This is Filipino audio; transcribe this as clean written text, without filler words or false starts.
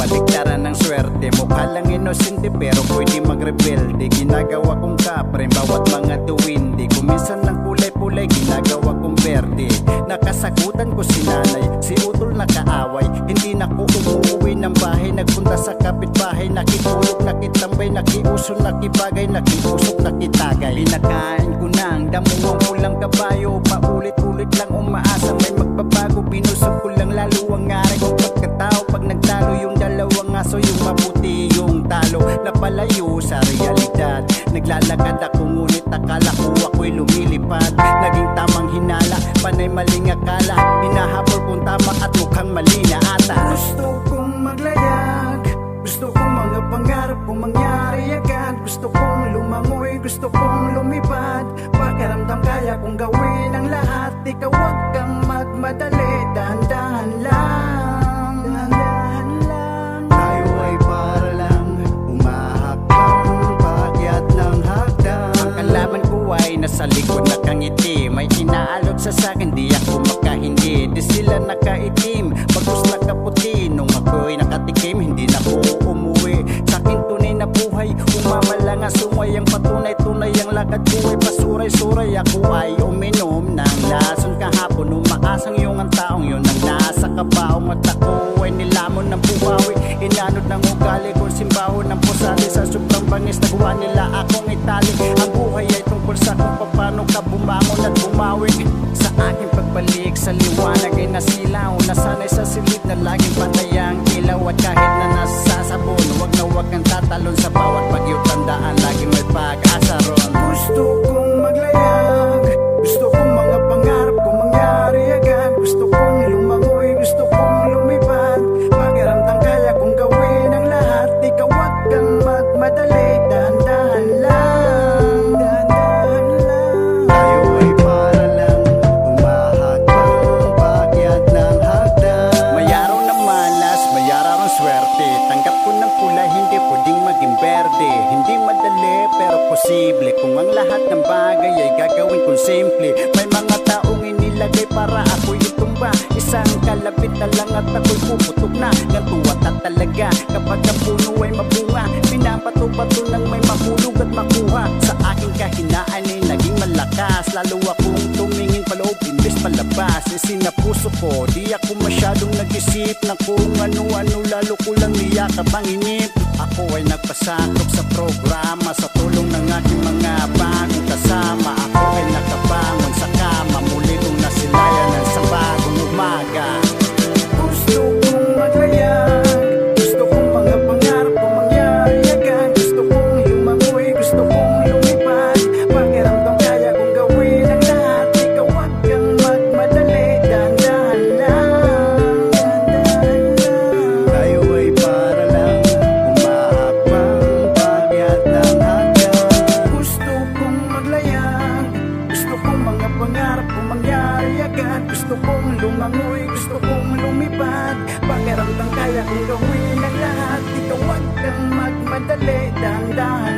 Baliktaran ng swerte, mukha lang inosente pero pwede magrebelde. Ginagawa kong kapre, bawat mga tuwindi. Kuminsan ng kulay-pulay, ginagawa kong berde. Nakasagutan ko si nanay, si utol nakaaway. Hindi na ko umuwi ng bahay, nagpunta sa kapitbahay. Nakitulog, nakitambay, nakiuso, nakibagay, nakiusok, nakitagay. Pinakain ko ng damuang pulang kabayo, paulit-ulit lang umaasa may magbabago. Binusog ko lang lalo ang aray kong pagkatao. Pag nagtalo yung dalawang aso, yung mabuti yung talo. Napalayo sa realidad, naglalakad ako ngunit akala ko ako'y lumilipad. Naging tamang hinala, panay maling akala. Hinahabol kong tama at mukhang mali na ata. Gusto kong maglayag, gusto kong mga pangarap kong mangyari agad. Gusto kong lumangoy, gusto kong lumipad. Pakiramdam kaya kong gawin ang lahat. Ikaw wag kang magmadali, dahan-dahan lang, dahan-dahan lang. Tayo ay para lang umahakbang paakyat ng hagdan. Ang kalaban ko ay nasa likod nakangiti. May inaalok sa sakin, di ako makahindi. Di sila nakaitim, bagus nakaputi. Nung ako'y nakatikim, hindi na ko umuwi. Sa aking tunay na buhay, umamala nga sumay. Ang patunay-tunay ang lakad ko ay pasuray-suray. Ako ay uminom ng lason kahapon. Umaasang yung ang taong yun ang nasa kabaong. At ako ay nilamon ng buhawi. Inanod ng ugali kung simbaho ng pusali. Sa sobrang bangis nagawa nila akong itali. Ang buhay ay tungkol sa kung paano ka bumangon at bumawi. Sa aking pagbalik sa liwanag ay nasilaw. Nasanay sa silid na laging patay ang ilaw. At kahit na nasasabon, wag kang tatalon. Sa bawat bagyo tandaan, laging may pag-asa ron. Gusto kong maglayag, gusto kong mga pangarap kong mangyari agad. Gusto kong lumangoy, gusto kong lumipad. Pakiramdam kaya kong gawin ang lahat. Ikaw wag kang magmadali, dahan-dahan lang, dahan-dahan lang. Tayo ay para lang umahakbang paakyat ng hagdan. May araw na malas, may araw ng swerte. Tanggap ko ng pula, hindi pwedeng maging berde. Hindi madali pero posible. Kung ang lahat ng bagay ay gagawin kong simple. May mga taong inilagay para ako'y itumba. Isang kalapit na lang at ako'y puputok na. Gantuwa ta talaga kapag ang puno ay mabunga. Pinapato-pato nang may mahulog at makuha. Sa aking kahinaan ay naging malakas. Lalo akong tumingin paloob imbes palabas. Isinapuso ko, di ako masyadong nag-isip na kung ano-ano. Lalo ko lang niyakap ang inip. Ako ay nagpasakop sa programa. Sa tulong ng aking mga bagong kasama, ako ay nakabangon sa kama. Muli kong nasilayan ng sa bagong umaga. Gusto kong maglayag, gusto kong mga pangarap kong mangyari agad. Gusto kong lumangoy, gusto kong lumipad. Pakiramdam kaya kong gawin ang lahat. Ikaw wag kang magmadali, dahan-dahan lang, dahan-dahan lang. Tayo ay para lang umahakbang paakyat ng hagdan. Gusto kong maglayag, gusto kong mga pangarap kong mangyari agad. Gusto kong lumangoy, gusto kong lumipad. Pakiramdam kaya kong gawin ang lahat. Ikaw wag kang magmadali, dahan-dahan